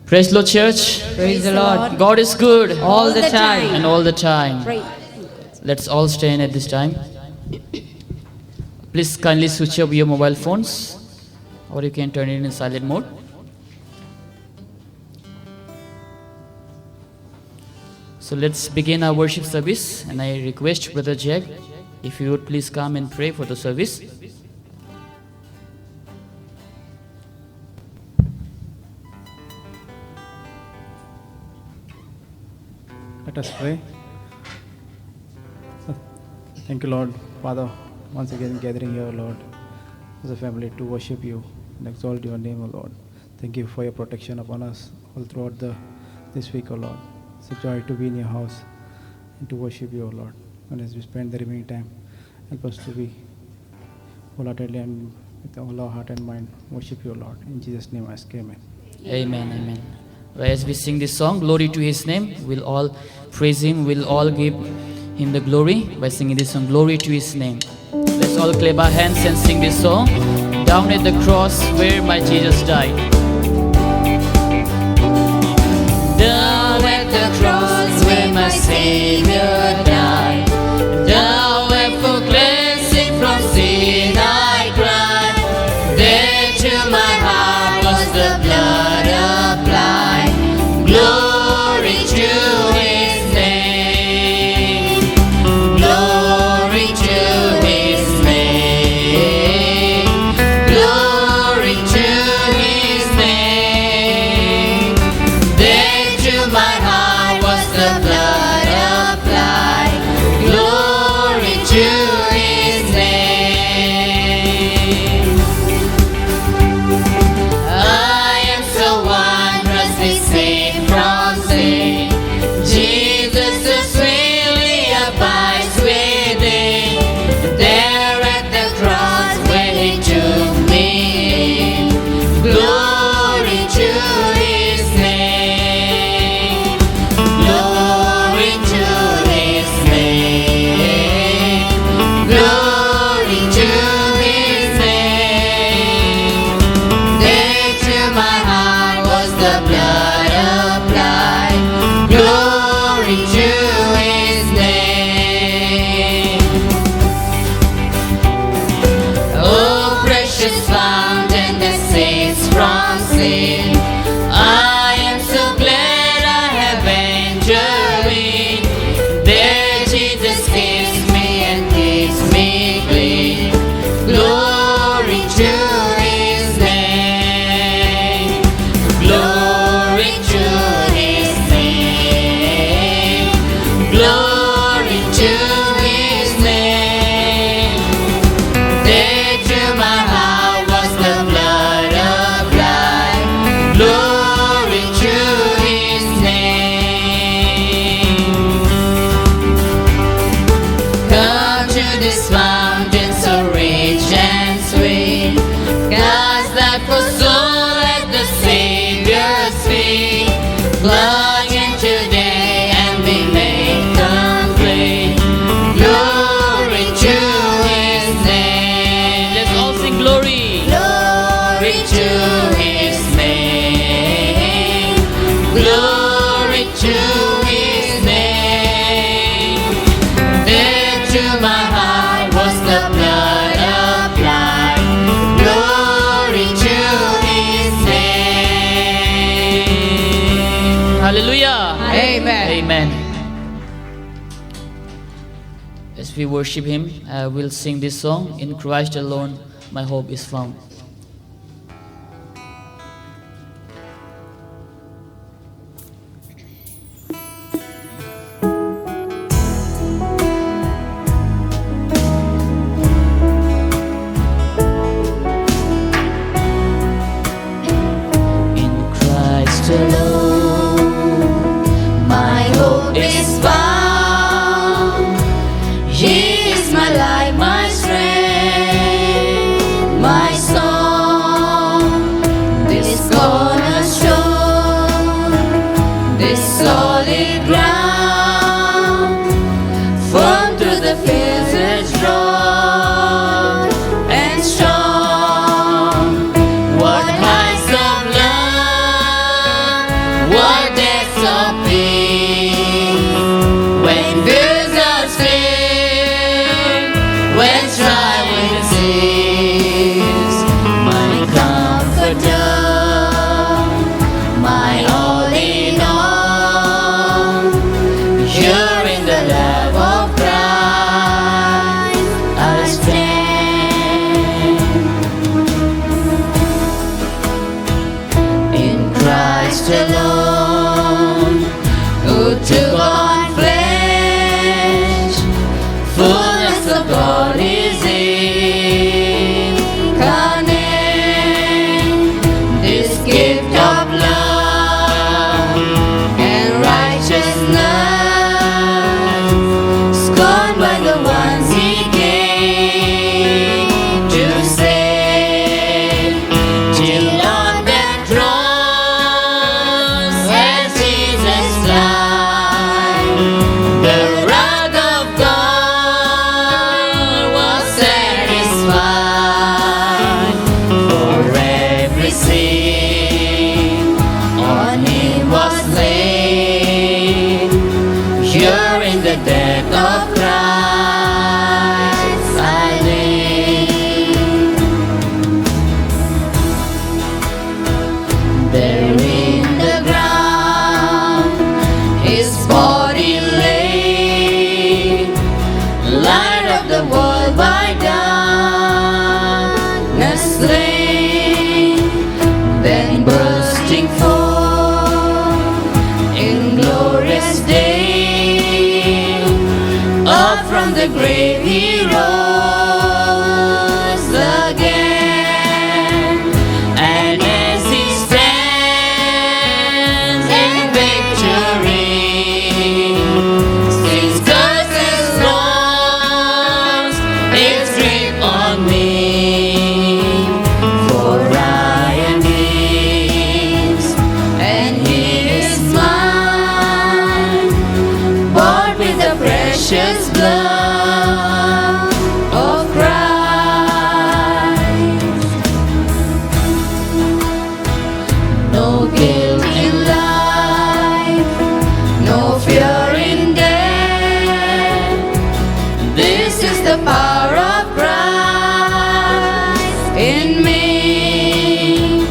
Praise the Lord, church. Praise the Lord. God is good All the time. and all the time. Praise. Let's all stand at this time. Please kindly switch off your mobile phones, or you can turn it in silent mode. So let's begin our worship service, and I request Brother Jack, if you would please come and pray for the service. Let us pray. Thank you, Lord, Father, once again gathering here, Lord, as a family to worship you and exalt your name, O Lord. Thank you for your protection upon us all throughout this week, O Lord. It's a joy to be in your house and to worship you, O Lord. And as we spend the remaining time, help us to be wholeheartedly and with all our heart and mind worship you, O Lord. In Jesus' name I ask, amen. Amen, amen. As we sing this song, glory to His name, we'll all praise Him, we'll all give Him the glory by singing this song, glory to His name. Let's all clap our hands and sing this song, down at the cross where my Jesus died. Down at the cross where my Savior died, down where for cleansing from sin I cried, there to my heart was the blood applied. Glory to His name, glory to His name, glory to His name. There to my heart was the blood applied. Glory to His name. I am so wondrously saved from sin. Jesus who sweetly abides within. There at the cross where He took me in. Glory to His name. Glory to His name. Glory to His name. There to my heart was the blood applied. Glory to His name. Oh, precious fountain that saves from sin, I am so glad I have entered in. There Jesus gives me and keeps me clean. Glory to His name. Glory to His name. Glory to His name. There to my heart was the blood applied. Glory to His name. Come to this fountain so rich and sweet. Cast that for soul at the Savior's feet. Plug in today and be made complete. Glory to His name. Let's all sing glory. Glory to His name. Glory to His name. There to my heart was the blood applied. Glory to His name. Hallelujah. Amen. Amen. As we worship Him, we'll sing this song, In Christ alone my hope is found. In Christ alone my hope is found. He is my light, my strength, my song. This cornerstone, this solid ground, firm through the fields it's broad and strong. What heights of love Fullness of God is incarnate. This gift of love and righteousness, scorned by the ones He came to save. Till on that cross, as Jesus died, the wrath of God was satisfied. For every sin on Him was laid. Here in the death of Christ I lay. There in the ground His body lay, light of the world by darkness slain, then bursting forth in glorious day, up from the grave He rose again. And as He stands in victory, His curse is lost, its grip on me. For I am His, and He is mine, bought with the precious blood of Christ. No guilt in life, no fear in death. This is the power of Christ in me.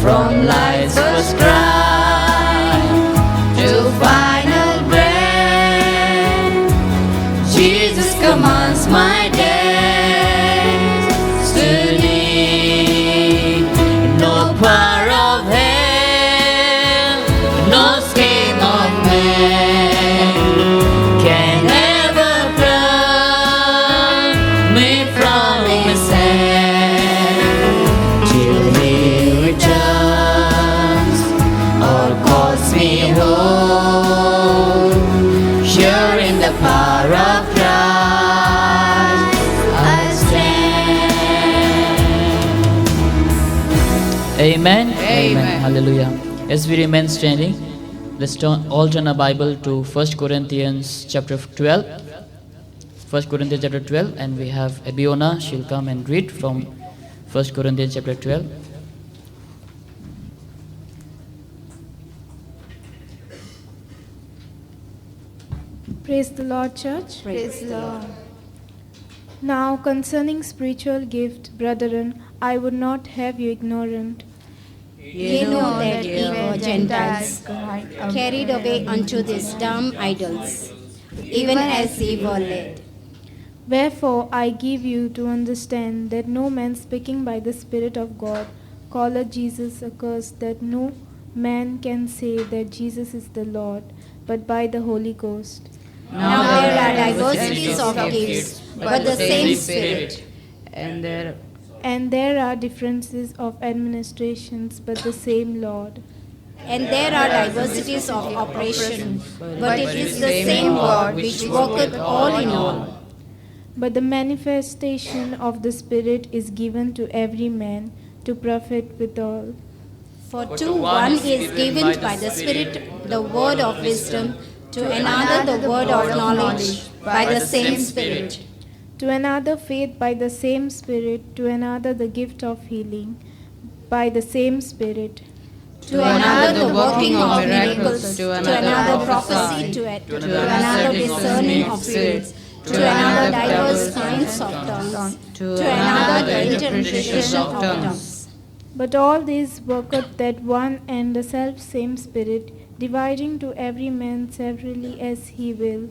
From life's first cry to final breath, Jesus commands my destiny. No power of hell, no scheme of man can ever pluck me from His hand. Till He returns or calls me home, here in the power of Christ I stand. Amen. Amen. Hallelujah. As we remain standing, let's all turn our Bible to 1 Corinthians chapter 12. 1 Corinthians chapter 12, and we have Abiona. She'll come and read from 1 Corinthians chapter 12. Praise the Lord, church. Praise the Lord. Now, concerning spiritual gift, brethren, I would not have you ignorant. Ye know that ye were Gentiles, carried away unto these dumb idols, even as ye were led. Wherefore I give you to understand that no man speaking by the Spirit of God calleth Jesus accursed, that no man can say that Jesus is the Lord, but by the Holy Ghost. Now there are diversities of gifts, but the same Spirit. And there And there are differences of administrations, but the same Lord. And there are diversities of operation, but it is the same God which worketh all in all. But the manifestation of the Spirit is given to every man to profit withal. For to one is given by the Spirit the word of wisdom, to another the word of knowledge by the same Spirit. To another faith by the same Spirit, to another the gift of healing by the same Spirit, To another the working of miracles, to another prophecy, to another discerning of spirits, to another diverse kinds of tongues, to another the interpretation of tongues. But all these worketh that one and the self-same Spirit, dividing to every man severally as he will.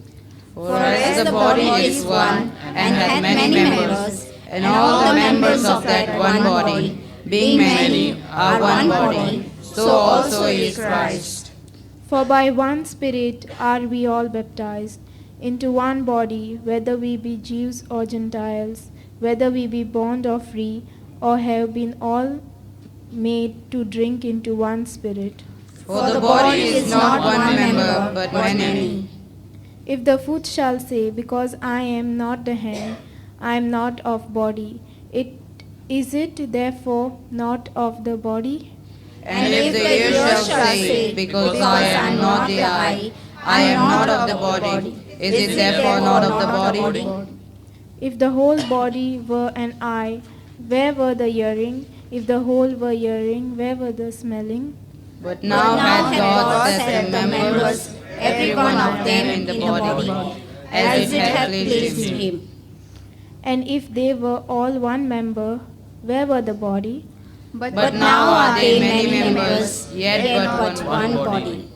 For as the body is one, and hath many members, and all the members of that one body, being many, are one body, so also is Christ. For by one Spirit are we all baptized into one body, whether we be Jews or Gentiles, whether we be bond or free, or have been all made to drink into one Spirit. For the body is not one member, but many. If the foot shall say, Because I am not the hand, I am not of body, is it therefore not of the body? And if the ear shall say, Because I am not the eye, I am not of the body, is it therefore not of the body? If the whole body were an eye, where were the hearing? If the whole were hearing, where were the smelling? But now hath God set the members, every one of them in the body, as it hath pleased him. And if they were all one member, where were the body? But now are they many members, yet but one body.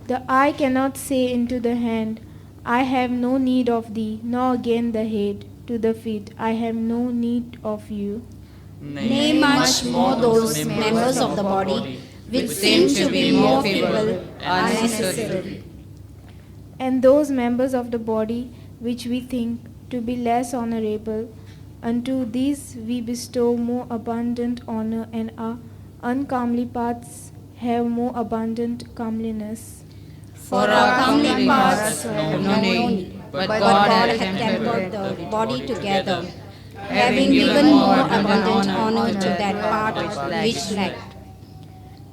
The eye cannot say unto the hand, I have no need of thee, nor again the head to the feet, I have no need of you. Nay, much more those members of the body which seem to be more feeble are necessary. And those members of the body which we think to be less honorable, unto these we bestow more abundant honor, and our uncomely parts have more abundant comeliness. For our comely parts have no need, but God hath tempered the body together, having given more abundant honor to that part which lacked.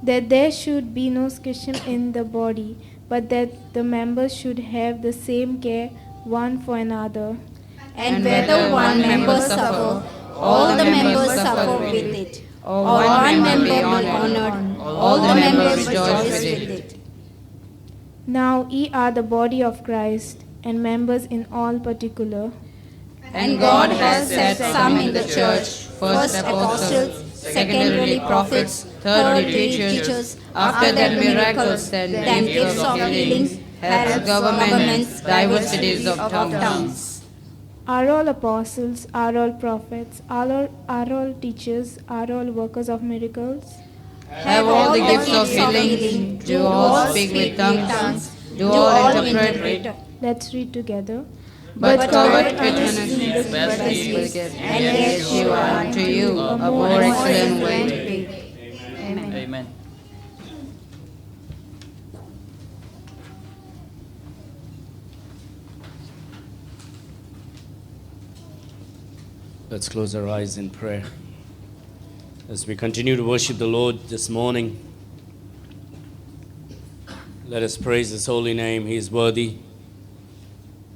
That there should be no schism in the body, but that the members should have the same care one for another. And whether one member suffer, all the members suffer with it. Or one member be honored, all the members rejoice with it. Now ye are the body of Christ, and members in all particular. And God has set some in the church, first apostles, secondarily prophets, thirdly teachers, after that miracles, then gifts of healings, helps, governments, diversities of tongues. Are all apostles, are all prophets, are all teachers, are all workers of miracles? Have all the gifts of healing, do all speak with tongues, do all interpret. Let's read together. But covet eternity, and yet you are unto you a more excellent way. Amen. Let's close our eyes in prayer. As we continue to worship the Lord this morning, let us praise His holy name. He is worthy.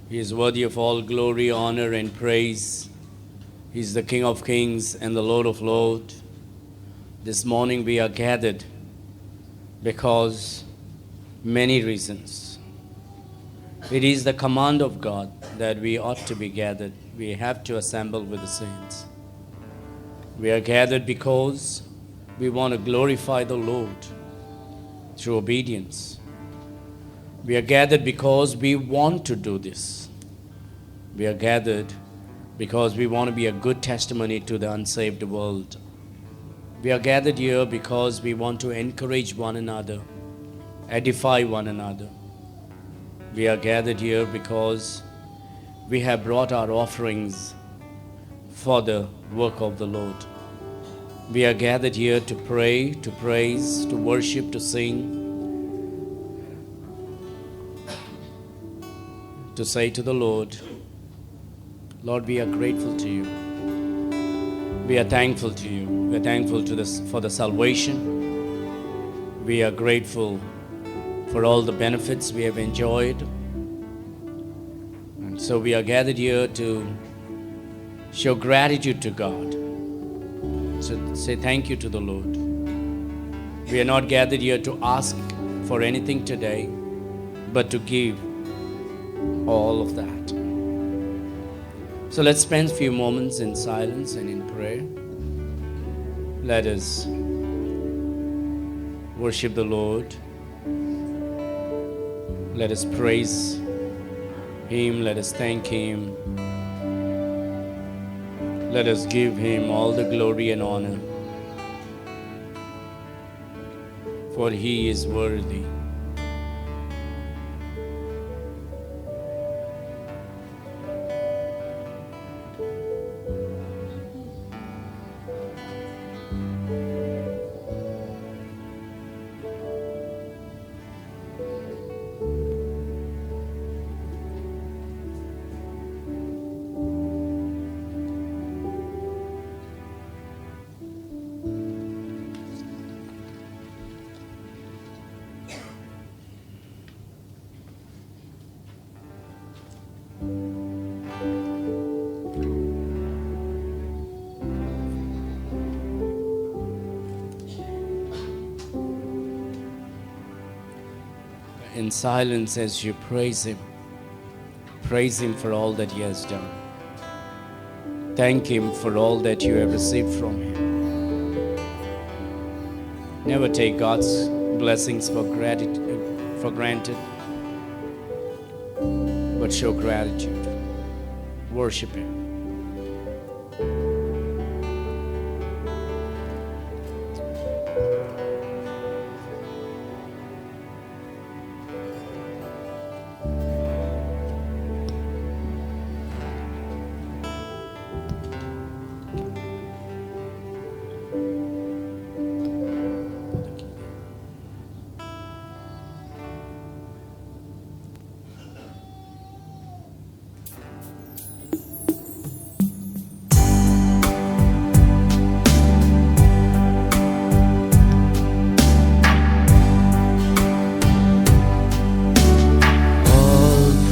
He is worthy of all glory, honor, and praise. He is the King of kings and the Lord of lords. This morning we are gathered because many reasons. It is the command of God that we ought to be gathered. We have to assemble with the saints. We are gathered because we want to glorify the Lord through obedience. We are gathered because we want to do this. We are gathered because we want to be a good testimony to the unsaved world. We are gathered here because we want to encourage one another, edify one another. We are gathered here because we have brought our offerings for the work of the Lord. We are gathered here to pray, to praise, to worship, to sing, to say to the Lord, Lord, we are grateful to you. We are thankful to you. We are thankful for the salvation. We are grateful for all the benefits we have enjoyed. And so we are gathered here to show gratitude to God. So say thank you to the Lord. We are not gathered here to ask for anything today, but to give all of that. So let's spend a few moments in silence and in prayer. Let us worship the Lord. Let us praise Him. Let us thank Him. Let us give Him all the glory and honor. For He is worthy. in silence as you praise Him. Praise Him for all that He has done. Thank Him for all that you have received from Him. Never take God's blessings for granted, but show gratitude. Worship Him.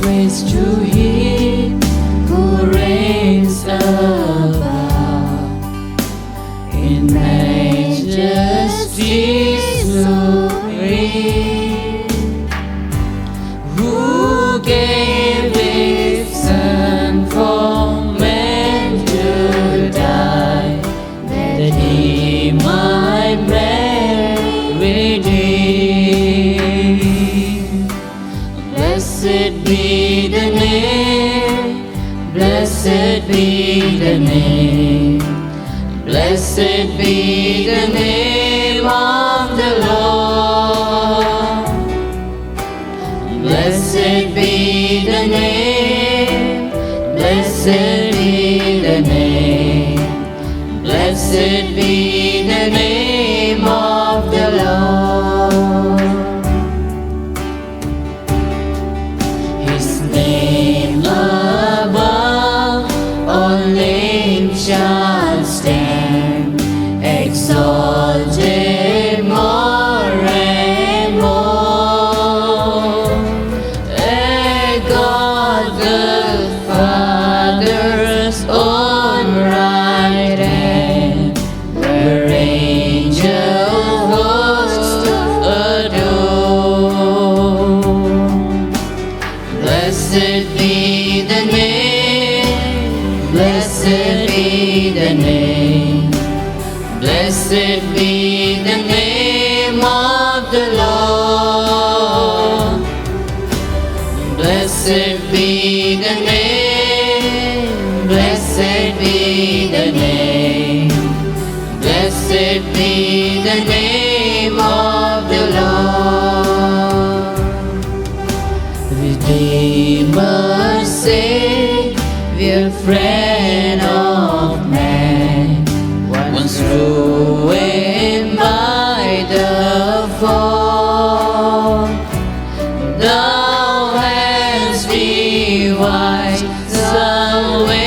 Praise to Him who reigns above, in majesty supreme, who gave His Son for men to die, that He might bear redeem. Blessed be the name, blessed be the name, blessed be the name of the Lord. Blessed be the name, blessed be the name, blessed be the name of the Lord. His name above all names shall stand, exalted more and more. At God the Father's own right hand, where angel hosts adore. Blessed be the name, blessed be the name, blessed be the name of the Lord. Blessed be the name, blessed be the name, blessed be the name of the Lord. Redeemer, Savior, friend of man, once ruined by the fall, Thou hast devised salvation's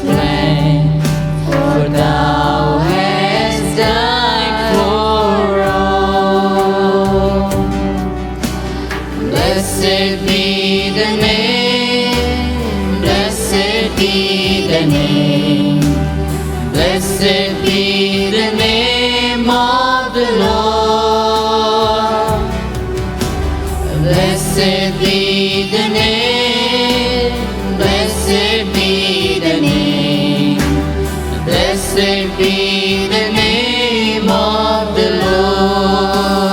plan, for Thou hast died for all. Blessed be the name, blessed be the name, blessed be the name of the Lord. Blessed be the name, blessed be the name, blessed be the name of the Lord.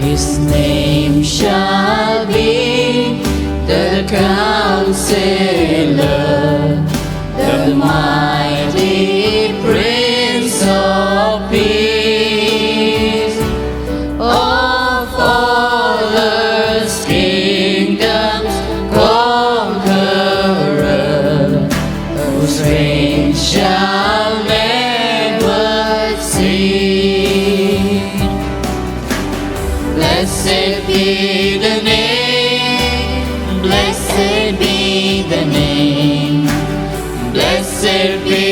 His name shall be the Counselor, the mighty Prince of Peace. Of all earth's kingdoms, conqueror, whose reign shall never cease. Blessed be the name, blessed be the name, blessed be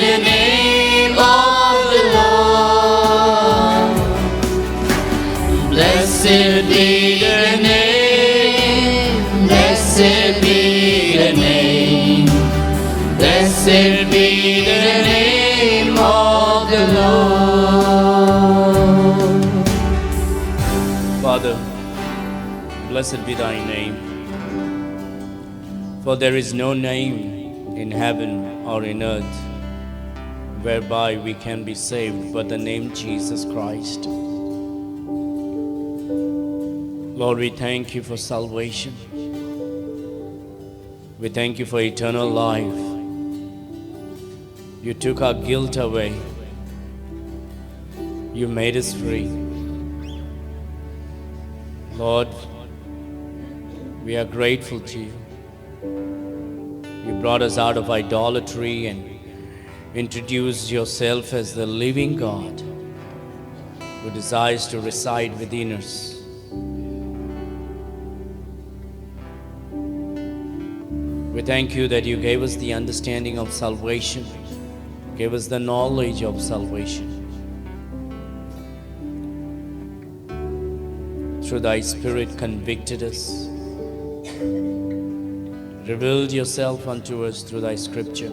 the name of the Lord. Blessed be the name, blessed be the name, blessed be the name of the Lord. Blessed be thy name. For there is no name in heaven or in earth whereby we can be saved but the name Jesus Christ. Lord, we thank you for salvation. We thank you for eternal life. You took our guilt away. You made us free. Lord, we are grateful to you. You brought us out of idolatry and introduced yourself as the living God who desires to reside within us. We thank you that you gave us the understanding of salvation, gave us the knowledge of salvation. Through thy Spirit convicted us, revealed yourself unto us through thy scripture.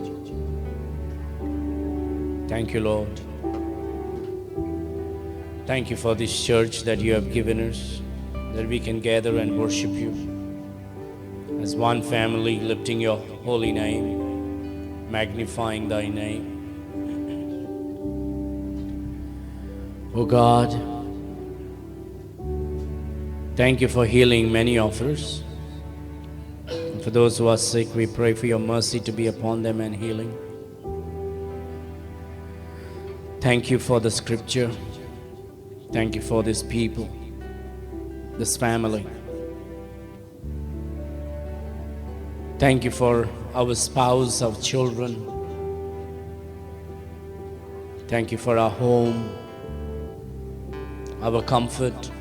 Thank you, Lord. Thank you for this church that you have given us, that we can gather and worship you as one family, lifting your holy name, magnifying thy name. Oh God, thank you for healing many of us. And for those who are sick, we pray for your mercy to be upon them and healing. Thank you for the scripture. Thank you for this people, this family. Thank you for our spouse, our children. Thank you for our home, our comfort.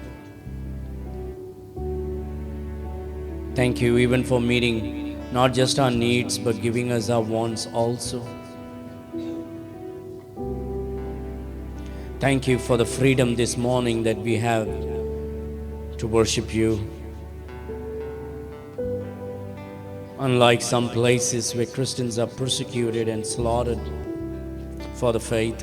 Thank you even for meeting not just our needs, but giving us our wants also. Thank you for the freedom this morning that we have to worship you. Unlike some places where Christians are persecuted and slaughtered for the faith,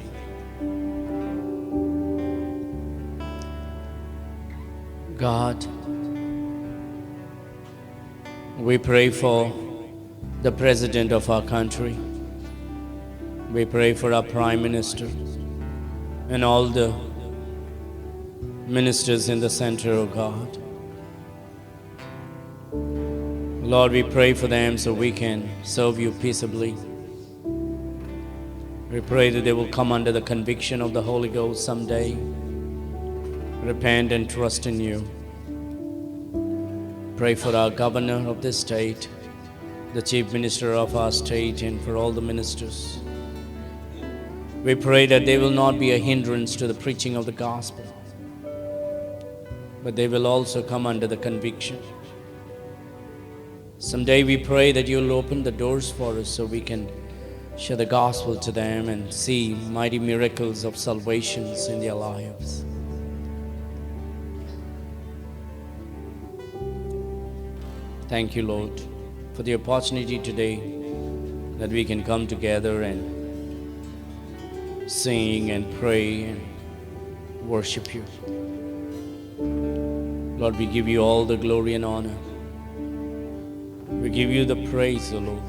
God, we pray for the President of our country. We pray for our Prime Minister and all the ministers in the center, of God. Lord, we pray for them so we can serve you peaceably. We pray that they will come under the conviction of the Holy Ghost someday, repent and trust in you. Pray for our governor of this state, the chief minister of our state, and for all the ministers. We pray that they will not be a hindrance to the preaching of the gospel, but they will also come under the conviction. Someday we pray that you'll open the doors for us so we can share the gospel to them and see mighty miracles of salvations in their lives. Thank you, Lord, for the opportunity today that we can come together and sing and pray and worship you. Lord, we give you all the glory and honor. We give you the praise, O Lord.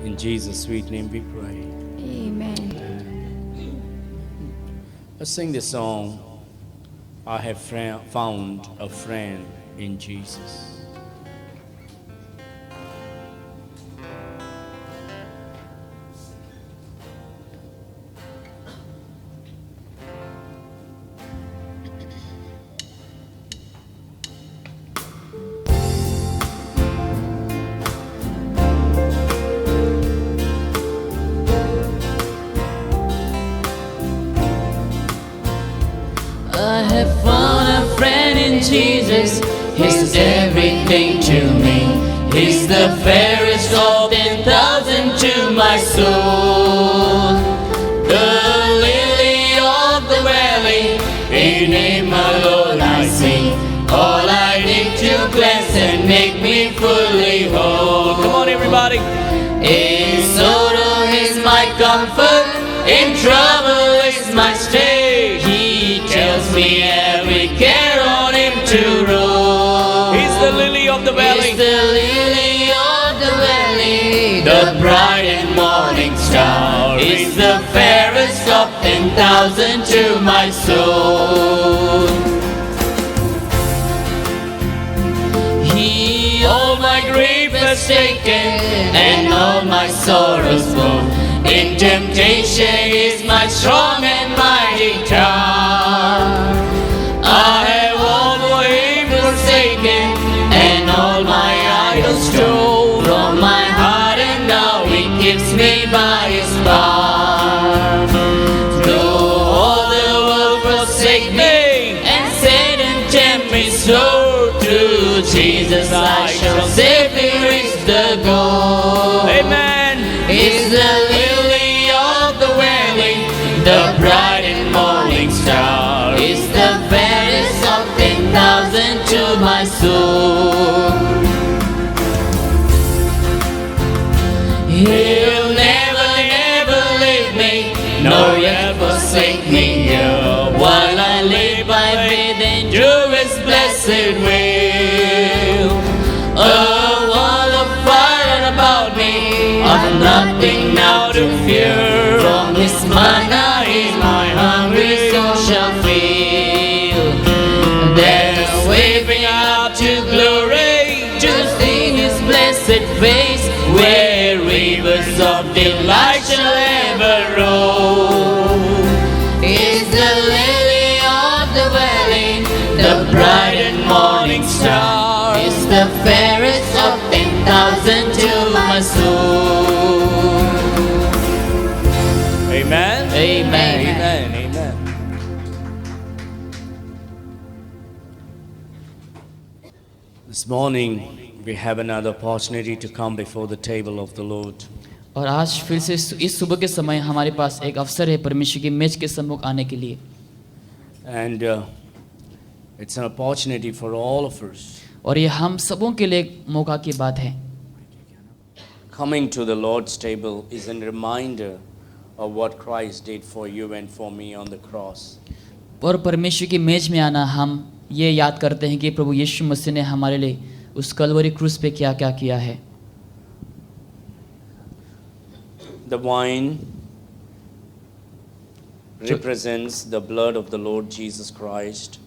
In Jesus' sweet name we pray. Amen. Let's sing this song, I have found a friend in Jesus. I have found a friend in Jesus. He's everything to me. He's the fairest of 10,000 to my soul. The lily of the valley, in Him alone I sing. All I need to bless and make me fully whole. Come on, everybody. In sorrow is my comfort, in trouble is my stay. He tells me every care the lily of the valley. Is the lily of the valley, The bright and morning star is the fairest of 10,000 to my soul. He all my grief has taken and all my sorrows borne. In temptation is my strong and mighty tower. I have all for him forsaken and all my idols stole from my heart, and now he keeps me by his power. Though all the world forsake me and Satan tempt me so, to Jesus I shall safely reach the goal. Amen. Is the lily of the valley, the bright and morning star, is the fairest of 10,000 to my soul. He'll never, never leave me, nor yet forsake me here, while I live by faith and do his blessed will. A wall of fire about me, I've nothing now to fear. From his manna is my hungry soul shall feel. There's sweeping out to glory, to see his blessed face, where rivers of delight shall ever roll. Is the lily of the valley, the bright and morning star, is the fairest of 10,000 to my soul. Amen. Amen. Amen. Amen. This morning we have another opportunity to come before the table of the Lord. और आज फिर से इस सुबह के समय हमारे पास एक अवसर है परमेश्वर की मेज के सम्मुख आने के लिए. And it's an opportunity for all of us. और ये हम सबों के लिए एक मौका की बात है. Coming to the Lord's table is a reminder of what Christ did for you and for me on the cross. और परमेश्वर की मेज में आना हम ये याद करते हैं कि प्रभु यीशु मसीह ने हमारे लिए उस कलवरी क्रूस पे क्या क्या किया है. The wine represents the blood of the Lord Jesus Christ.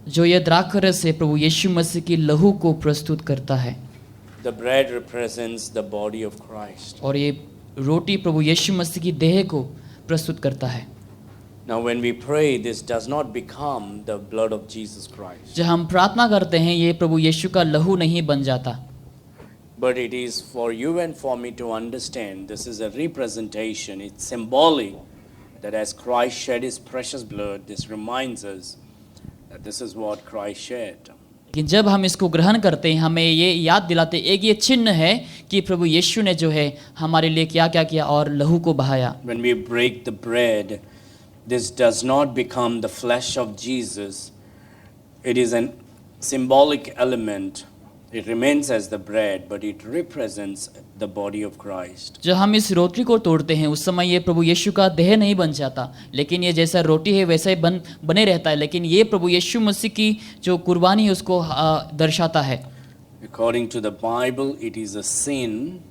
जो ये द्राक्षरस है प्रभु यीशु मसीह की लहू को प्रस्तुत करता है. The bread represents the body of Christ. और ये रोटी प्रभु यीशु मसीह की देह को प्रस्तुत करता है. Now when we pray, this does not become the blood of Jesus Christ, जब हम प्रार्थना करते हैं ये प्रभु यीशु का लहू नहीं बन जाता, but it is for you and for me to understand this is a representation. It's symbolic that as Christ shed his precious blood, this reminds us that this is what Christ shed. लेकिन जब हम इसको ग्रहण करते हैं हमें ये याद दिलाते एक ये चिन्ह है कि प्रभु यीशु ने जो है हमारे लिए क्या क्या किया और लहू को बहाया. When we break the bread, this does not become the flesh of Jesus. It is a symbolic element. It remains as the bread, but it represents the body of Christ. जब हम इस रोटी को तोड़ते हैं उस समय ये प्रभु यीशु का देह नहीं बन जाता, लेकिन ये जैसा रोटी है वैसा ही बने रहता है, लेकिन ये प्रभु यीशु मसीह की जो कुर्बानी है उसको दर्शाता है. According to the Bible, it is a sin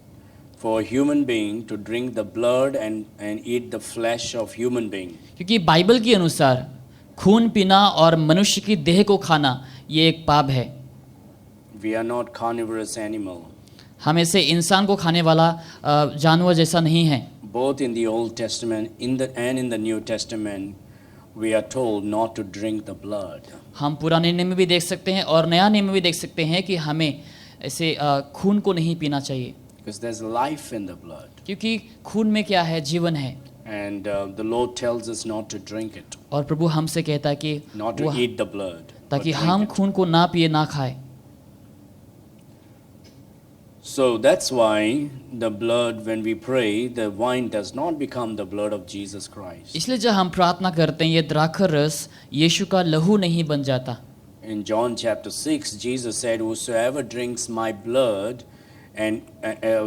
for a human being to drink the blood and eat the flesh of human being. क्योंकि बाइबल के अनुसार खून पीना और मनुष्य की देह को खाना ये एक पाप है. We are not carnivorous animal. हम ऐसे इंसान को खाने वाला जानवर जैसा नहीं है. Both in the Old Testament and in the New Testament, we are told not to drink the blood. हम पुराने नियम में भी देख सकते हैं और नया नियम में भी देख सकते हैं कि हमें ऐसे खून को नहीं पीना चाहिए. Because there's life in the blood. क्योंकि खून में क्या है, जीवन है. And the Lord tells us not to drink it, और प्रभु हमसे कहता है कि not to eat the blood, but ताकि drink हम it. खून को ना पिए ना खाए. So that's why the blood, when we pray, the wine does not become the blood of Jesus Christ. इसलिए जब हम प्रार्थना करते हैं ये द्राक्षर रस यीशु का लहू नहीं बन जाता. In John chapter 6, Jesus said, "Whosoever drinks my blood and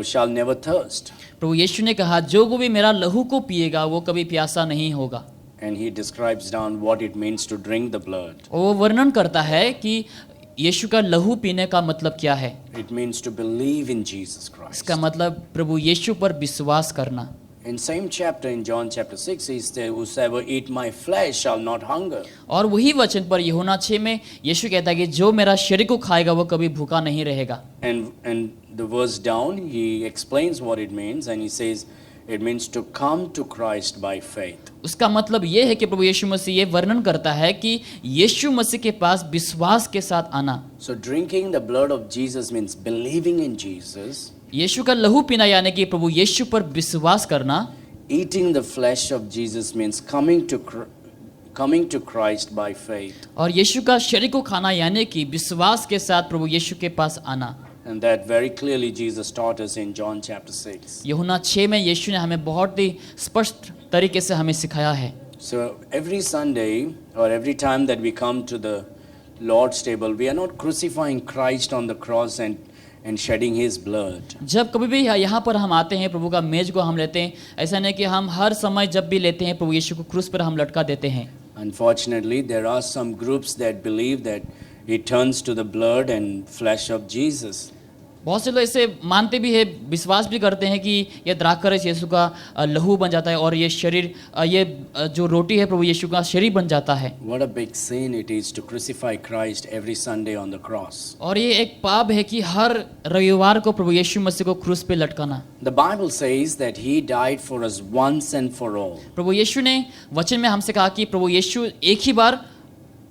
shall never thirst." प्रभु यीशु ने कहा जो कोई भी मेरा लहू को पिएगा वो कभी प्यासा नहीं होगा. And he describes down what it means to drink the blood. वो वर्णन करता है कि यीशु का लहू पीने का मतलब क्या है? It means to believe in Jesus Christ. इसका मतलब प्रभु यीशु पर विश्वास करना। In same chapter, in John chapter 6, he says, "Whosoever eat my flesh shall not hunger." और वही वचन पर यूहन्ना 6 में यीशु कहता है कि जो मेरा शरीर को खाएगा वो कभी भूखा नहीं रहेगा। And the verse down, he explains what it means, and he says, it means to come to Christ by faith. उसका मतलब ये है कि प्रभु यीशु मसीह ये वर्णन करता है कि यीशु मसीह के पास विश्वास के साथ आना। So drinking the blood of Jesus means believing in Jesus. यीशु का लहू पीना यानी कि प्रभु यीशु पर विश्वास करना। Eating the flesh of Jesus means coming to Christ by faith. और यीशु का शरीर को खाना यानी कि विश्वास के साथ प्रभु यीशु के पास आना। And that very clearly Jesus taught us in John chapter 6. यूहन्ना 6 में यीशु ने हमें बहुत ही स्पष्ट तरीके से हमें सिखाया है। So every Sunday or every time that we come to the Lord's table, we are not crucifying Christ on the cross and shedding his blood. जब कभी भी यहाँ पर हम आते हैं, प्रभु का मेज को हम लेते हैं, ऐसा नहीं कि हम हर समय जब भी लेते हैं प्रभु यीशु को क्रूस पर हम लटका देते हैं। Unfortunately, there are some groups that believe that it turns to the blood and flesh of Jesus. बहुत से लोग ऐसे मानते भी है, विश्वास भी करते हैं कि ये द्राक्षरस यीशु का लहू बन जाता है और ये शरीर, ये जो रोटी है प्रभु यीशु का शरीर बन जाता है। What a big sin it is to crucify Christ every Sunday on the cross. और ये एक पाप है कि हर रविवार को प्रभु यीशु मसीह को क्रूस पे लटकाना। The Bible says that he died for us once and for all. प्रभु यीशु ने वचन में हमसे कहा कि प्रभु यीशु एक ही बार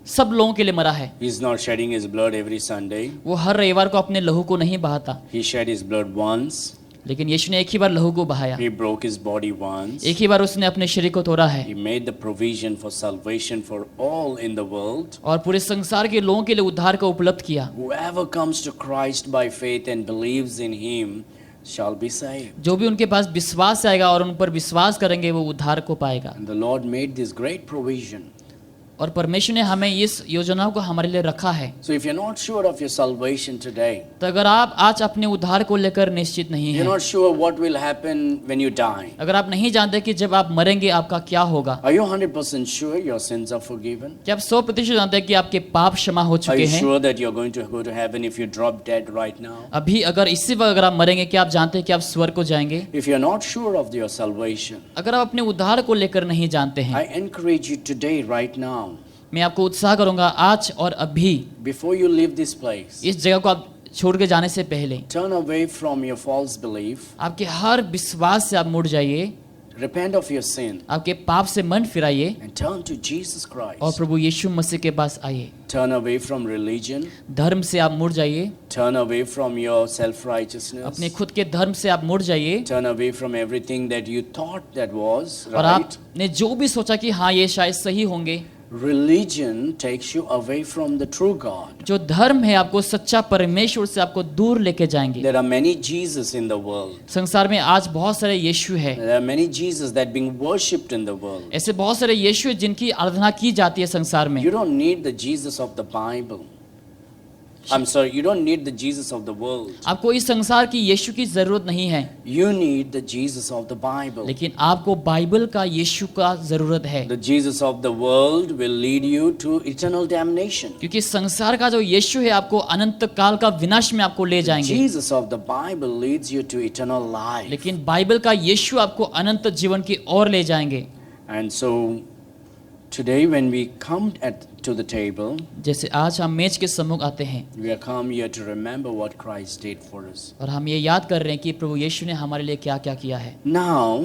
सब लोगों के लिए मरा है। He is not shedding his blood every Sunday. वो हर रविवार को अपने लहू को नहीं बहाता, He shed his blood once. लेकिन यीशु ने एक ही बार लहू को बहाया, He broke his body once. एक ही बार उसने अपने शरीर को तोड़ा है He made the provision for salvation for all in the world. और पूरे संसार के लोगों के लिए उद्धार को उपलब्ध किया। Whoever comes to Christ by faith and believes in him shall be saved. जो भी उनके पास विश्वास आएगा और उन पर विश्वास करेंगे वो उद्धार को पाएगा। And the Lord made this great provision. और परमेश्वर ने हमें इस योजनाओं को हमारे लिए रखा है। So if you're not sure of your salvation today, तो अगर आप आज अपने उद्धार को लेकर निश्चित नहीं you're हैं, not sure what will happen when you die, अगर आप नहीं जानते कि जब आप मरेंगे आपका क्या होगा, are you 100% sure your sins are forgiven? क्या आप 100% जानते हैं कि आपके पाप क्षमा हो Are चुके you हैं? sure that you're going to go to heaven if you drop dead right now? अभी अगर इसी वक्त अगर आप मरेंगे, क्या आप जानते हैं कि आप स्वर्ग को जाएंगे? If you're not sure of your salvation, अगर आप अपने उद्धार को लेकर नहीं जानते हैं, I encourage you today, right now, मैं आपको उत्साह करूंगा आज और अभी before you leave this place, इस जगह को आप छोड़ के जाने से पहले turn away from your false belief, आपके हर विश्वास से आप मुड़ जाइए, repent of your sin, आपके पाप से मन फिराइए and turn to Jesus और Christ. प्रभु यीशु मसीह के पास आइए। Turn away from religion, धर्म से आप मुड़ जाइए, turn away from your self-righteousness, अपने खुद के धर्म से आप मुड़ जाइए turn away from everything that you thought that was और right. आपने जो भी सोचा कि हाँ ये शायद सही होंगे, Religion takes you away from the true God. जो धर्म है आपको सच्चा परमेश्वर से आपको दूर लेके जाएंगे। There are many Jesus in the world. संसार में आज बहुत सारे यीशु है, There are many Jesus that being worshipped in the world. ऐसे बहुत सारे यीशु हैं जिनकी आराधना की जाती है संसार में। You don't need the Jesus of the Bible. I'm sorry, you don't need the Jesus of the world. आपको इस संसार की यीशु की जरूरत नहीं है, You need the Jesus of the Bible. लेकिन आपको बाइबल का यीशु का जरूरत है, The Jesus of the world will lead you to eternal damnation. क्योंकि संसार का जो यीशु है आपको अनंत काल का विनाश में आपको ले जाएंगे, Jesus of the Bible leads you to eternal life. लेकिन बाइबल का यीशु आपको अनंत जीवन की ओर ले जाएंगे। And so today when we come to the table, जैसे आज हम मेज के सम्मुख आते हैं we are come here to remember what Christ did for us. और हम ये याद कर रहे हैं कि प्रभु यीशु ने हमारे लिए क्या क्या किया है। Now,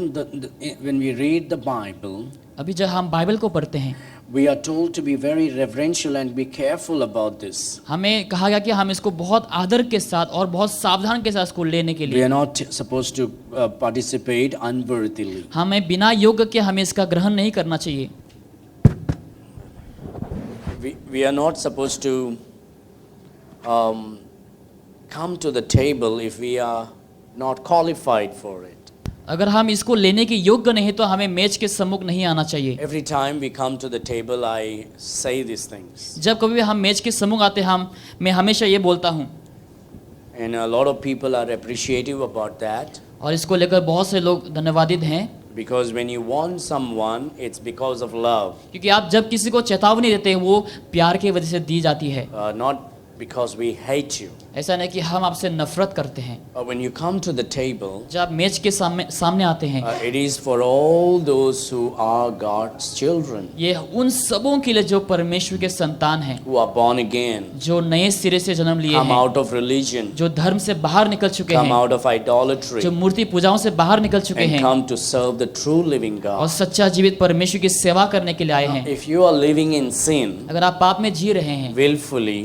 when we read the Bible, अभी जब हम बाइबल को पढ़ते हैं we are told to be very reverential and be careful about this. हमें कहा गया कि हम इसको बहुत आदर के साथ और बहुत सावधान के साथ इसको लेने के We लिए, are not supposed to participate unworthily. हमें बिना योग्य के हमें इसका ग्रहण नहीं करना चाहिए। We are not supposed to come to the table if we are not qualified for it. अगर हम इसको लेने के योग्य नहीं तो हमें मेज के सम्मुख नहीं आना चाहिए। Every time we come to the table, I say these things. जब कभी भी हम मेज के सम्मुख आते हैं मैं हमेशा ये बोलता हूँ, And a lot of people are appreciative about that. और इसको लेकर बहुत से लोग धन्यवादित हैं, Because when you warn someone, it's because of love. क्योंकि आप जब किसी को चेतावनी देते हैं वो प्यार की वजह से दी जाती है। because we hate you. ऐसा नहीं कि हम आपसे नफरत करते हैं। But when you come to the table, जब आप मेज के सामने आते हैं, it is for all those who are God's children, ये उन सबों के लिए जो परमेश्वर के संतान हैं, who are born again, जो नए सिरे से जन्म लिए come हैं, out of religion, जो धर्म से बाहर निकल चुके come हैं, out of idolatry, जो मूर्ति पूजाओं से बाहर निकल चुके and हैं come to serve the true living और God. सच्चा जीवित परमेश्वर की सेवा करने के लिए आए हैं। If you are living in sin अगर आप पाप में जी रहे हैं willfully,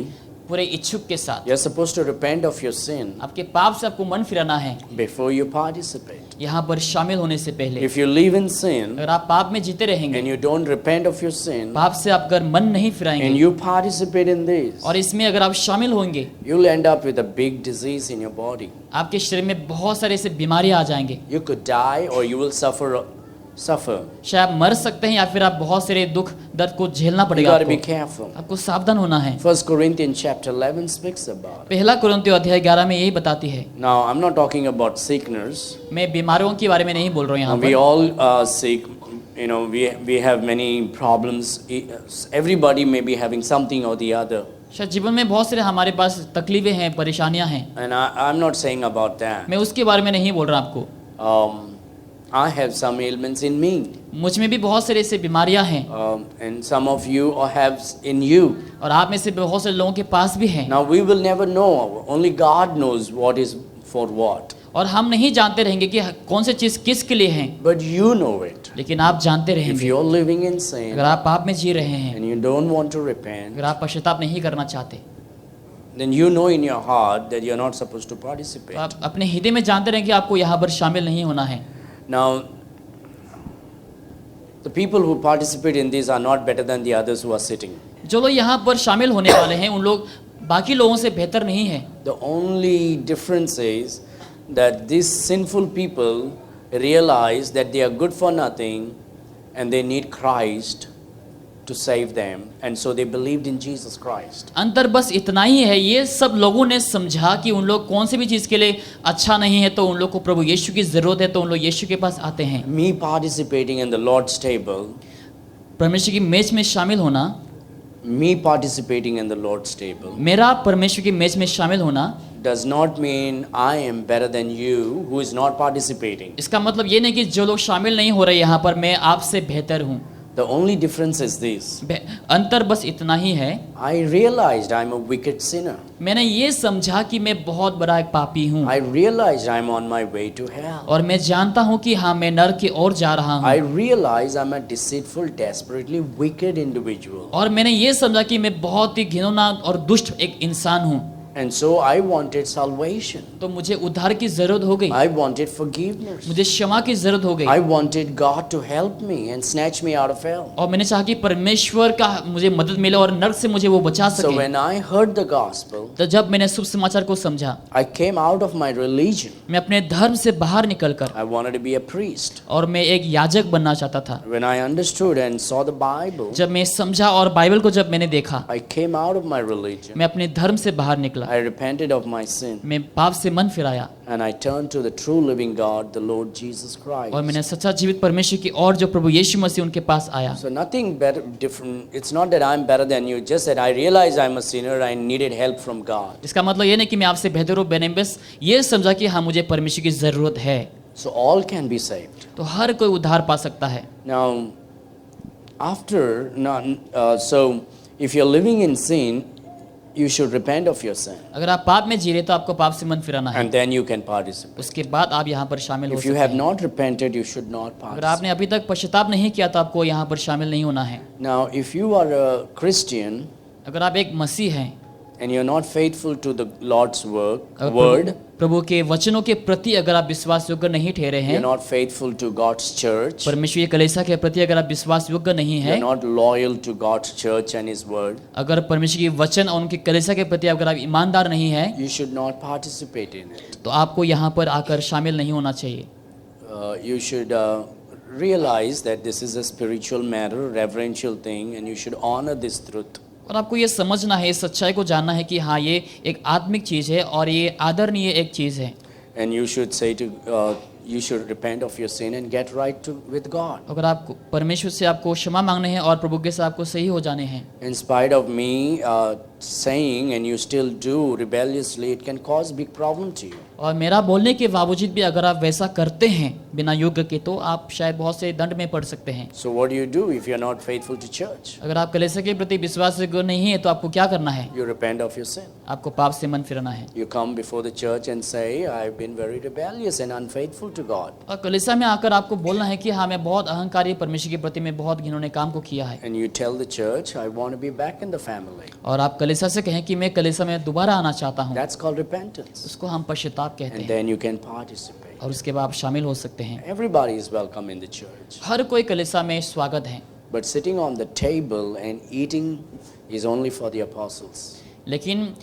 पूरे इच्छुक के साथ, you're supposed to repent of your sin आपके पाप से आपको मन फिराना है before you participate. यहाँ पर शामिल होने से पहले। If you live in sin अगर आप पाप में जीते रहेंगे, and you don't repent of your sin पाप से आप अगर मन नहीं and फिराएंगे you participate in this, और इसमें अगर आप शामिल होंगे, you'll end up with a big disease in your body. आपके शरीर में बहुत सारे ऐसे बीमारियां आ जाएंगे। You could die or you will suffer. शायद आप मर सकते हैं या फिर आप बहुत सारे दुख दर्द को झेलना You पड़ेगा। got to be आपको careful. आपको सावधान होना है। 1 Corinthians chapter 11 speaks about it. पहला कुरिन्थियों अध्याय 11 में यही बताती है। Now, I'm not talking about sickness. मैं बीमारियों के बारे में नहीं बोल रहा हूँ यहाँ We पर। all are sick. You know, we have many problems. Everybody may be having something or the other. शायद जीवन में बहुत सारे हमारे पास तकलीफें हैं, परेशानियां हैं। And I'm not saying about that. मैं उसके बारे में नहीं बोल रहा आपको। I have some ailments in me. मुझ में भी बहुत सारे ऐसे बीमारियां हैं And some of you have in you. और आप में से बहुत से लोगों के पास भी हैं। Now, we will never know. Only God knows what is for what. और हम नहीं जानते रहेंगे कि कौन सी चीज किसके लिए है, But you know it. लेकिन आप जानते If रहेंगे। you're living in sin अगर आप पाप में जी रहे हैं, and you don't want to repent, अगर आप पश्चाताप नहीं करना चाहते, then you know in your heart that you're not supposed to तो participate. आप अपने हृदय में जानते रहेंगे कि आपको यहाँ पर शामिल नहीं होना है। Now, the people who participate in this are not better than the others who are sitting. जो लोग यहाँ पर शामिल होने वाले हैं, उन लोग बाकी लोगों से बेहतर नहीं है। The only difference is that these sinful people realize that they are good for nothing and they need Christ to save them, and so they believed in Jesus Christ. अंतर बस इतना ही है, ये सब लोगों ने समझा कि उन लोग कौन सी भी चीज़ के लिए अच्छा नहीं है, तो उन लोग को प्रभु यीशु की ज़रूरत है, तो उन लोग यीशु के पास आते हैं। Me participating in the Lord's table, परमेश्वर की मेज में शामिल होना, me participating in the Lord's table मेरा परमेश्वर की मेज में शामिल होना, does not mean I am better than you who is not participating. इसका मतलब ये नहीं कि जो लोग शामिल नहीं हो रहे यहाँ पर, मैं आपसे बेहतर हूँ। The only difference is this. अंतर बस इतना ही है, I realized I'm a wicked sinner. मैंने ये समझा कि मैं बहुत बड़ा एक पापी हूँ, I realized I'm on my way to hell. और मैं जानता हूँ कि हाँ, मैं नरक की ओर जा रहा I हूँ, realize I'm a deceitful, desperately wicked individual. और मैंने ये समझा कि मैं बहुत ही घिनौना और दुष्ट एक इंसान हूँ। And so I wanted salvation. तो मुझे उद्धार की जरूरत हो गई, I wanted forgiveness. मुझे क्षमा की जरूरत हो गई, I wanted God to help me and snatch me out of hell. और मैंने चाहा कि परमेश्वर का मुझे मदद मिले और नरक से मुझे वो बचा So सके। when I heard the gospel, तो जब मैंने शुभ समाचार को समझा, I came out of my religion. मैं अपने धर्म से बाहर निकलकर, I wanted to be a priest. और मैं एक याजक बनना चाहता था। When I understood and saw the Bible, जब मैं समझा और बाइबल को जब मैंने देखा, I came out of my religion. मैं अपने धर्म से बाहर निकला, I repented of my sin. मैं पाप से मन फिराया, And I turned to the true living God, the Lord Jesus Christ. और मैंने सच्चा जीवित परमेश्वर की और जो प्रभु यीशु मसीह उनके पास आया। So nothing better, different. It's not that I'm better than you. Just that I realized I'm a sinner. I needed help from God. इसका मतलब ये नहीं कि मैं आपसे बेहतर हूँ, मैंने बस ये समझा कि हाँ, मुझे परमेश्वर की जरूरत है। So all can be saved. तो हर कोई उद्धार पा सकता है। Now, so if you're living in sin, you should repent of your sin, अगर आप पाप में जी रहे तो आपको पाप से मन फिराना है, and then you can participate. उसके बाद आप यहाँ पर शामिल हो If you सकते have हैं। not repented, you should not अगर participate. आपने अभी तक पश्चाताप नहीं किया तो आपको यहाँ पर शामिल नहीं होना है। Now, if you are a Christian अगर आप एक मसीह हैं and you're not faithful to the Lord's अगर word, प्रभु के वचनों के प्रति अगर आप विश्वास योग्य नहीं ठहरे you're हैं, not faithful to God's church, परमेश्वर की कलीसिया के प्रति अगर आप विश्वास योग्य नहीं you're है, not loyal to God's church and His word, अगर परमेश्वर की वचन और उनकी कलीसिया के प्रति अगर आप ईमानदार नहीं है, you should not participate in it. तो आपको यहाँ पर आकर शामिल नहीं होना चाहिए। You should realize that this is a spiritual matter, reverential thing, and you should honor this truth. और आपको ये समझना है, इस सच्चाई को जानना है कि हाँ, ये एक आत्मिक चीज़ है और ये आदरणीय एक चीज़ है। And you should say to, you should repent of your sin and get right with God. अगर आपको परमेश्वर से आपको क्षमा मांगने हैं और प्रभु के साथ आपको सही हो जाने हैं, In spite of me saying and you still do rebelliously, it can cause big problem to you. और मेरा बोलने के बावजूद भी अगर आप वैसा करते हैं बिना योग्य के, तो आप शायद बहुत से दंड में पड़ सकते हैं। So what do you do if you're not faithful to church? अगर आप कलीसिया के प्रति विश्वासयोग्य नहीं है तो आपको क्या करना है? You repent of your sin. आपको पाप से मन फिरना है। You come before the church and say, I've been very rebellious and unfaithful to God. और कलीसिया में आकर आपको बोलना है कि हाँ, मैं बहुत अहंकारी, परमेश्वर के प्रति मैं बहुत घिनौने काम को किया है। And you tell the church, I want to be back in the family. और आप कलीसिया से कहें कि मैं कलीसिया में दोबारा आना चाहता हूँ। That's called repentance. उसको हम पश्चाताप कहते And हैं। then you can participate. और उसके बाद आप शामिल हो सकते हैं। Everybody is welcome in the church. हर कोई कलीसिया में स्वागत है। But sitting on the table and eating is only for the apostles. लेकिन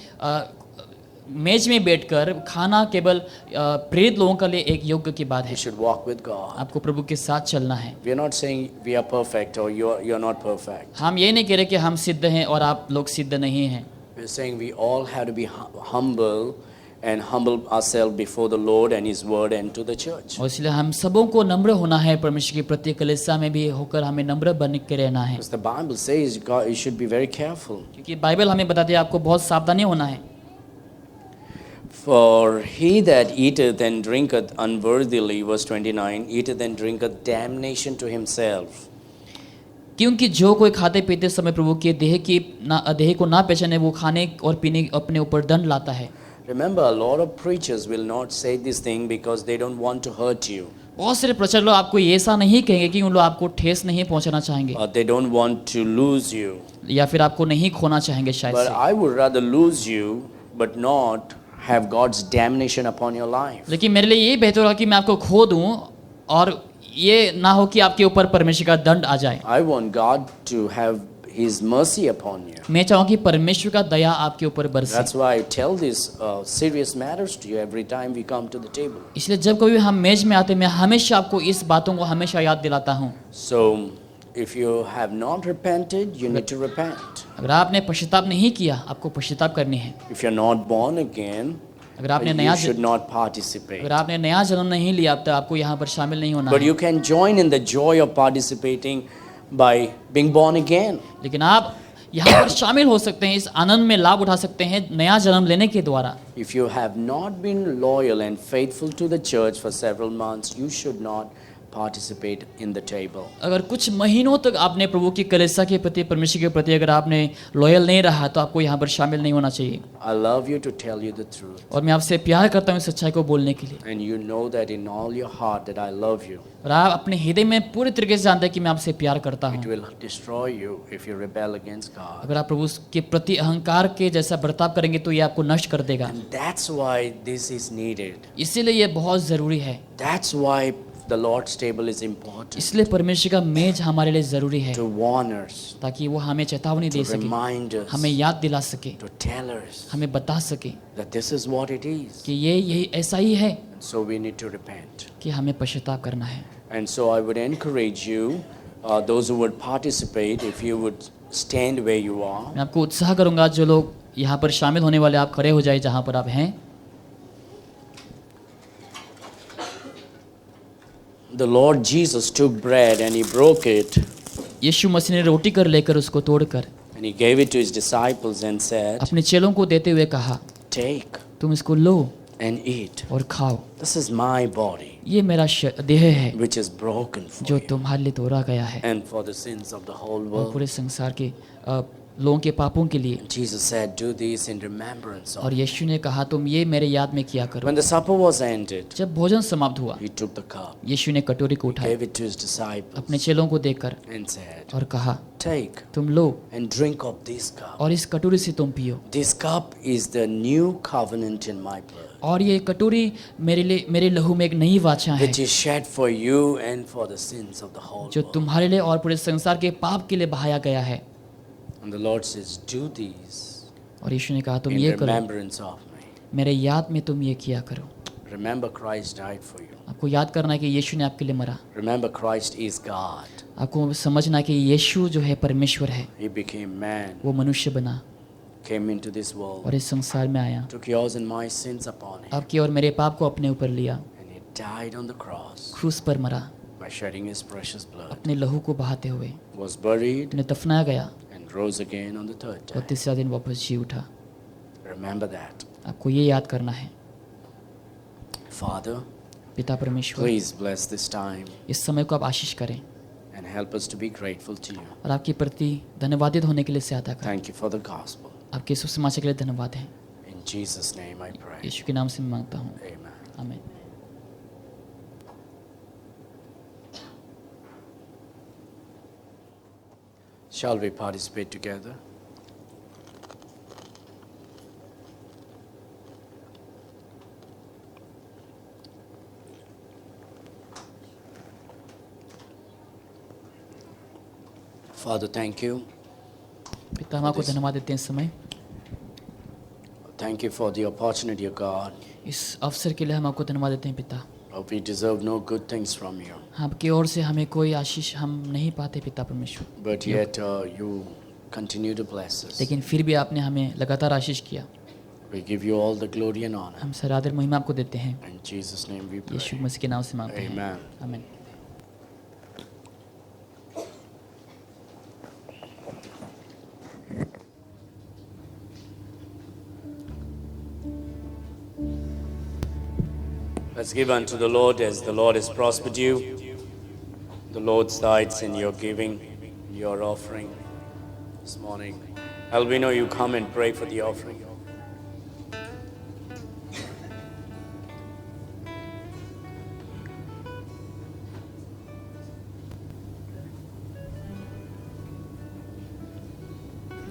मेज में बैठकर खाना केवल प्रेरित लोगों के लिए एक योग्य की बात है। You should walk with God. आपको प्रभु के साथ चलना है। We are not saying we are perfect or you're not perfect. हम ये नहीं कह रहे कि हम सिद्ध हैं और आप लोग सिद्ध नहीं हैं। We're saying we all have to be humble and humble ourselves before the Lord and His Word and to the church. और इसलिए हम सबों को नम्र होना है, परमेश्वर के प्रति कलीसिया में भी होकर हमें नम्र बन के रहना है। Because the Bible says you should be very careful. क्योंकि बाइबल हमें बताती है आपको बहुत सावधानी होना है। For he that eateth and drinketh unworthily, verse 29, eateth and drinketh damnation to himself. क्योंकि जो कोई खाते पीते समय प्रभु के देह को ना पहचाने, वो खाने और पीने अपने ऊपर दंड लाता है। Remember, a lot of preachers will not say this thing because they don't want to hurt you. बहुत सारे प्रचारक लोग आपको ये ऐसा नहीं कहेंगे कि उन लोग आपको ठेस नहीं पहुंचाना चाहेंगे, Or they don't want to lose you. या फिर आपको नहीं खोना चाहेंगे शायद But से। I would rather lose you, but not have God's damnation upon your life. लेकिन मेरे लिए ये बेहतर होगा कि मैं आपको खो दूं और ये ना हो कि आपके ऊपर परमेश्वर का दंड आ जाए। I want God to have His mercy upon you. मैं चाहूँगा कि परमेश्वर का दया आपके ऊपर बरसे। That's why I tell these serious matters to you every time we come to the table. इसलिए जब कभी हम मेज में आते हैं, मैं हमेशा आपको इस बातों को हमेशा याद दिलाता हूँ। So, if you have not repented, you need to repent. अगर आपने पश्चाताप नहीं किया, आपको पश्चाताप करनी है। If you're not born again, अगर आपने you नया should not participate. अगर आपने नया जन्म नहीं लिया, अब तक आपको यहाँ पर शामिल नहीं होना But है। you can join in the joy of participating by being born again. लेकिन आप यहाँ पर शामिल हो सकते हैं, इस आनंद में लाभ उठा सकते हैं नया जन्म लेने के द्वारा। If you have not been loyal and faithful to the church for several months, you should not participate in the table. अगर कुछ महीनों तक आपने प्रभु की कलीसिया के प्रति, परमेश्वर के प्रति अगर आपने लॉयल नहीं रहा, तो आपको यहाँ पर शामिल नहीं होना चाहिए। I love you to tell you the truth. और मैं आपसे प्यार करता हूँ सच्चाई को बोलने के लिए। And you know that in all your heart that I love you. और आप अपने हृदय में पूरी तरीके से जानते हैं कि मैं आपसे प्यार करता It हूँ। will destroy you if you rebel against God. अगर आप प्रभु के प्रति अहंकार के जैसा बर्ताव करेंगे तो ये आपको नष्ट कर देगा। And that's why this is needed. इसीलिए ये बहुत ज़रूरी है। That's why the Lord's table is important. इसलिए परमेश्वर का मेज हमारे लिए ज़रूरी है, To warn us, ताकि वो हमें चेतावनी दे to सके, remind us, हमें याद दिला सके, to tell us हमें बता सके that this is what it is. कि ये यही ऐसा ही है And so we need to repent. कि हमें पश्चाताप करना है। And so I would encourage you, those who would participate, if you would stand where you are. मैं आपको उत्साह करूंगा, जो लोग यहाँ पर शामिल होने वाले, आप खड़े हो जाए जहाँ पर आप हैं। The Lord Jesus took bread and He broke it यीशु मसीह ने रोटी कर लेकर उसको तोड़कर and He gave it to His disciples and said, अपने चेलों को देते हुए कहा, Take तुम इसको लो and eat. और खाओ, This is my body, ये मेरा देह है which is broken for जो you तुम्हारे लिए तोड़ा गया है and for the sins of the whole और world. पूरे संसार के लोगों के पापों के लिए। Jesus said, Do this in remembrance of और me. यीशु ने कहा, तुम ये मेरे याद में किया करो। When the supper was ended, जब भोजन समाप्त हुआ, He took the cup, यीशु ने कटोरी को उठाया, gave it to His disciples, अपने चेलों को देकर and said, और कहा, Take तुम लो and drink of this cup. और इस कटोरी से तुम पियो। This cup is the new covenant in my blood, और ये कटोरी मेरे लहू में एक नई वाचा है, which is shed for you and for the sins of the whole जो world. तुम्हारे लिए और पूरे संसार के पाप के लिए बहाया गया है। And the Lord says, Do these और यीशु ने कहा, तुम in ये करो, remembrance of me. मेरे याद में तुम ये किया करो। Remember Christ died for you. आपको याद करना है कि यीशु ने आपके लिए मरा। Remember Christ is God. आपको समझना है कि यीशु जो है परमेश्वर है, He became man, वो मनुष्य बना came into this world, और इस संसार में आया, took yours and my sins upon him, आपके और मेरे पाप को अपने ऊपर लिया, and He died on the cross क्रूस पर मरा by shedding His precious blood, अपने लहू को बहाते हुए, was buried उन्हें दफनाया गया and rose again on the third और day. तीसरा दिन वापस जी उठा. Remember that. आपको ये याद करना है. Father, पिता परमेश्वर, please bless this time इस समय को आप आशीष करें and help us to be grateful to you. और आपके प्रति धन्यवादित होने के लिए सहायता करें. Thank you for the gospel. आपके सुसमाचार के लिए धन्यवाद है. In Jesus' name I pray. यीशु के नाम से मैं मांगता हूँ. Amen. आमीन. Shall we participate together? Father, thank you. पिता हम आपको धन्यवाद देते हैं इस समय. Thank you for the opportunity of God. इस अवसर के लिए हम आपको धन्यवाद देते हैं पिता. We deserve no good things from you. आपकी ओर से हमें कोई आशीष हम नहीं पाते पिता परमेश्वर, But yet you continue to bless us. लेकिन फिर भी आपने हमें लगातार आशीष किया. We give you all the glory and honor. हम सारा आदर महिमा आपको देते हैं. In Jesus' name we Yeshu pray. मसीह के नाम से मांगते हैं. Amen. आमीन. Let's give unto the Lord as the Lord has prospered you. The Lord delights in your giving, your offering this morning. Albino, you come and pray for the offering.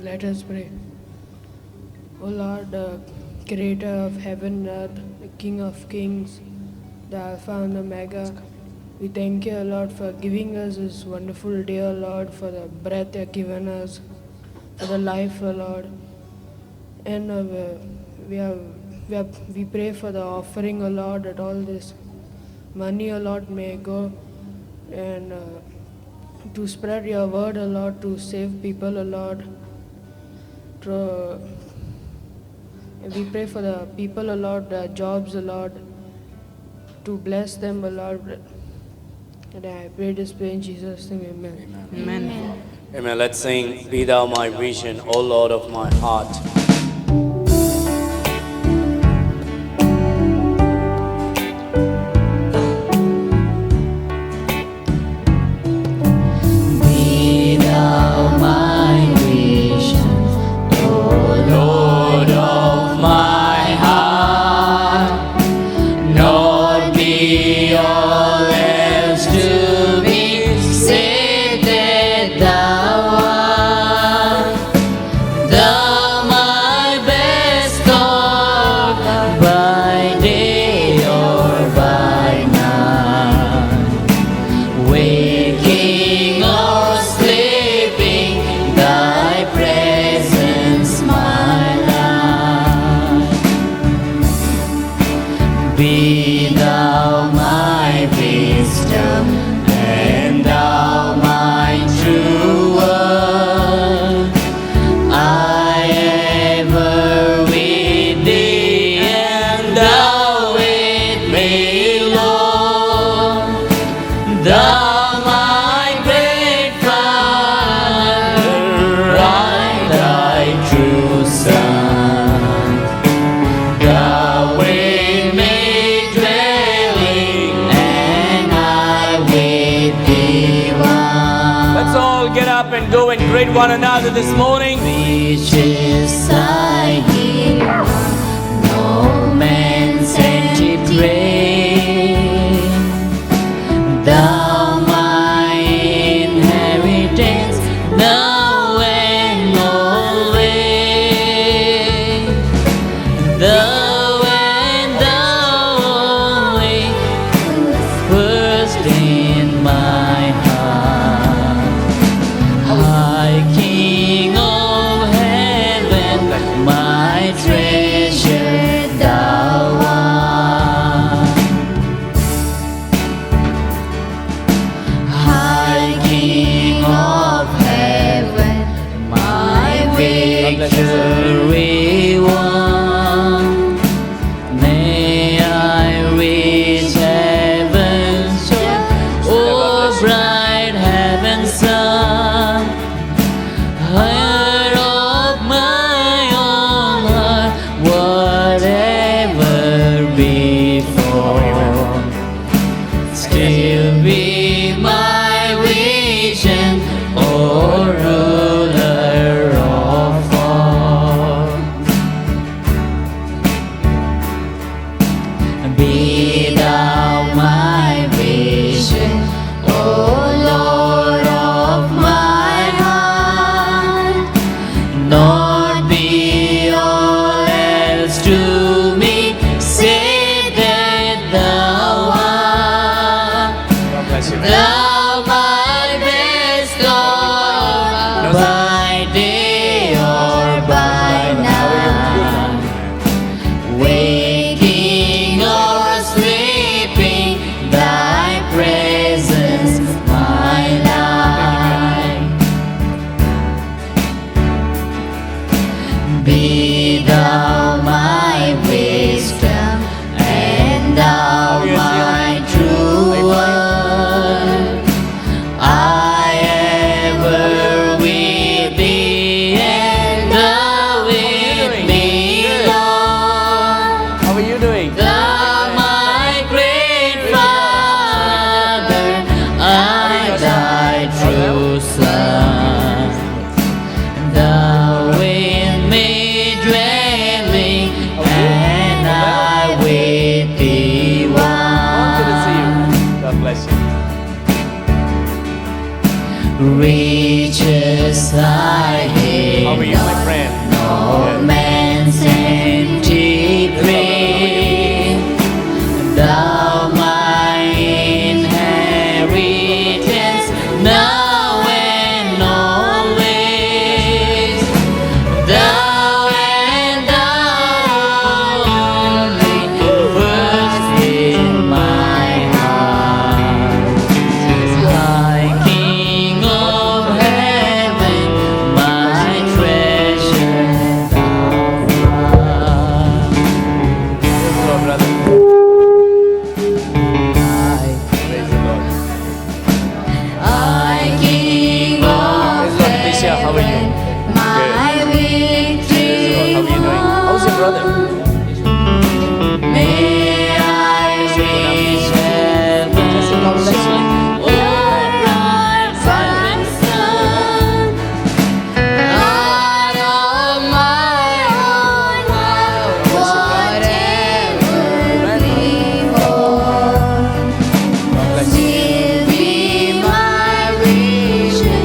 Let us pray. O Lord, the creator of heaven and earth, the King of kings, the Alpha and the Omega, we thank you, O Lord, for giving us this wonderful day, O Lord, for the breath you have given us, for the life, O Lord. And we pray for the offering, O Lord, that all this money, O Lord, may go and to spread your word, O Lord, to save people, O Lord. We pray for the people, O Lord, the jobs, O Lord, to bless them, O Lord. And I pray this prayer in Jesus' name, amen. Amen. Amen. Let's sing, Be Thou My Vision, O Lord of my heart. Be thou my vision, O Lord of my heart, nor be all else to be save that thou art. Thou my best God, by day or by night, waking or sleeping, thy presence my life. Be thou my wisdom, and thou my true word. I ever with thee, and thou with me, Lord. Thou my great Father, I thy true Son. Thou with me dwelling, and I with thee one. Let's all get up and go and greet one another this morning. Riches I give, no man sent to pray. Thou my inheritance, now and always. Thou and thou only, first in my heart. High King of heaven, my Thou my great Father, I died through Son. Thou in me dwelling, and I with thee Good to see one. you. God bless you. Reaches thy hand. How are you, my friend? No man's empty grave, thou my inheritance, now and always. Thou and thou only, first in my heart. High King of heaven, my treasure thou art. Hello, brother. I, Praise the Lord. King of Praise the Lord. Alicia, how are you? my Praise the Lord. How are you doing? How's your brother? May I reach heaven, oh, bright sun, out of my own heart, whatever before, still be my vision,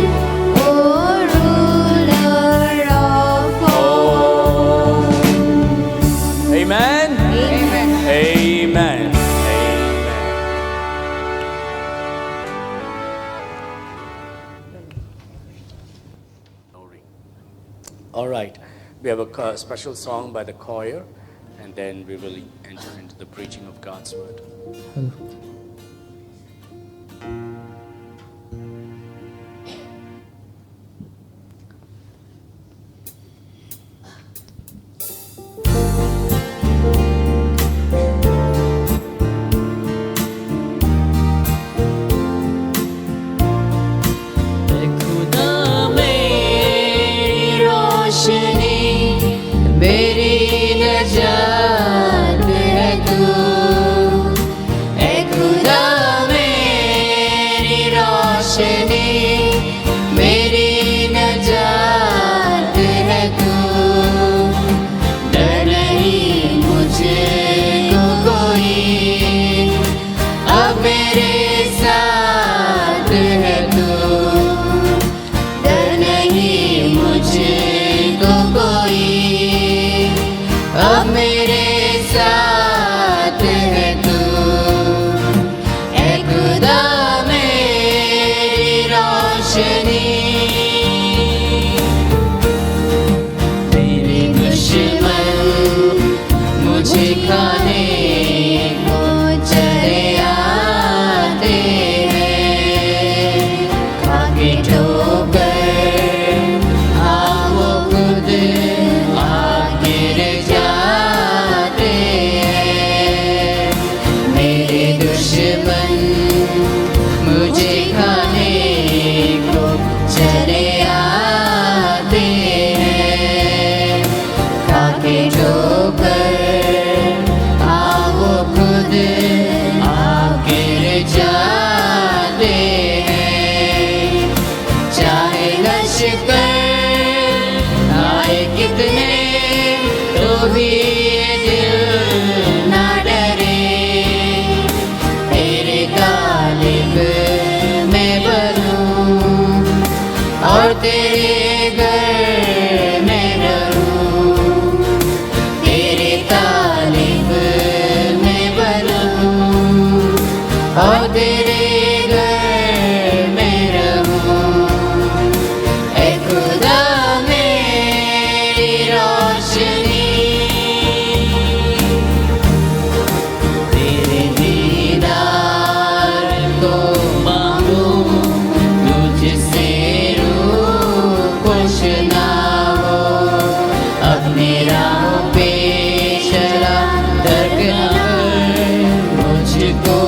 oh, ruler of all. Amen. Amen. Amen. Amen. All right. We have a special song by the choir, and then we will enter into the preaching of God's word. खुदा मेरी रोशनी, मेरी नजात है तू। ऐ खुदा मेरी रोशनी, मेरी नजात है तू। डर नहीं मुझको कोई, अब मेरे साथ है तू। डर नहीं मुझको कोई, अब मेरे साथ है तू। ऐ खुदा मेरी रोशनी, मेरे दुश्मन मुझे खाने को चले आते हैं। खाके ठोकर हाँ वो खुद आ गिर जाते हैं। मेरे दुश्मन मुझे खाने को चले आते हैं। खाके ठोकर हाँ वो खुद आ गिर जाते हैं। चाहे लश्कर आए कितने, तो भी ये दिल ना डरे। तेरे गालिब मैं बनूं और तेरे घर में रहूं। तेरे गालिब मैं बनूं और तेरे घर में रहूं। ऐ खुदा मेरी रोशनी, तेरे दीदार को मांगूं, तुझसे रूह खुश ना हो। अपने राहों पे चला, तर्क न कर मुझको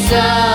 Jesus.